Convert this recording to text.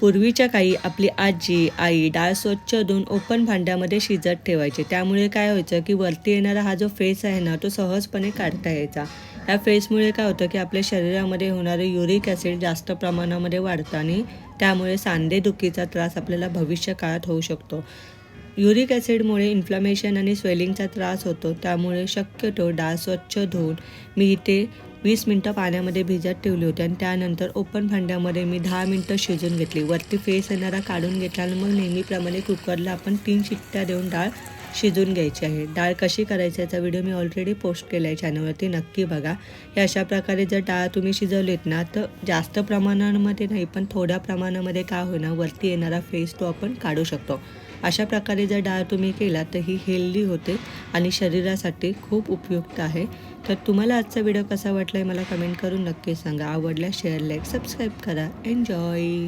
पूर्वीच्या काळी आपली आजी, आई डाळ स्वच्छ धुवून ओपन भांड्यामध्ये शिजत ठेवायची. त्यामुळे काय व्हायचं की वरती येणारा हा जो फेस आहे ना, तो सहजपणे काढता यायचा. या फेसमुळे काय होतं की आपल्या शरीरामध्ये होणारे युरिक ॲसिड जास्त प्रमाणामध्ये वाढतं आणि त्यामुळे सांधेदुखीचा त्रास आपल्याला भविष्य काळात होऊ शकतो. युरिक ॲसिडमुळे इन्फ्लमेशन आणि स्वेलिंगचा त्रास होतो. त्यामुळे शक्यतो डाळ स्वच्छ धुवून मी इथे 20 मिनटं पाण्यामध्ये भिजत ठेवली होती आणि त्यानंतर ओपन भांड्यामध्ये मी 10 मिनटं शिजवून घेतली. वरती फेस येणारा काढून घेतला आणि मग नेहमीप्रमाणे कुकरला आपण 3 शिट्ट्या देऊन डाळ शिजवून घ्यायची आहे. डाळ कशी करायची याचा व्हिडिओ मी ऑलरेडी पोस्ट केला आहे चॅनलवरती, नक्की बघा. हे अशा प्रकारे जर डाळ तुम्ही शिजवलीत ना, तर जास्त प्रमाणामध्ये नाही पण थोड्या प्रमाणामध्ये काय होईना वरती येणारा फेस तो आपण काढू शकतो. अशा प्रकारे जर डाळ तुम्ही केला तर ही हेल्दी होते आणि शरीरासाठी खूप उपयुक्त आहे. तर तुम्हाला आजचा व्हिडिओ कसा वाटला आहे मला कमेंट करून नक्की सांगा. आवडल्यास शेअर, लाईक, सबस्क्राईब करा. एन्जॉय.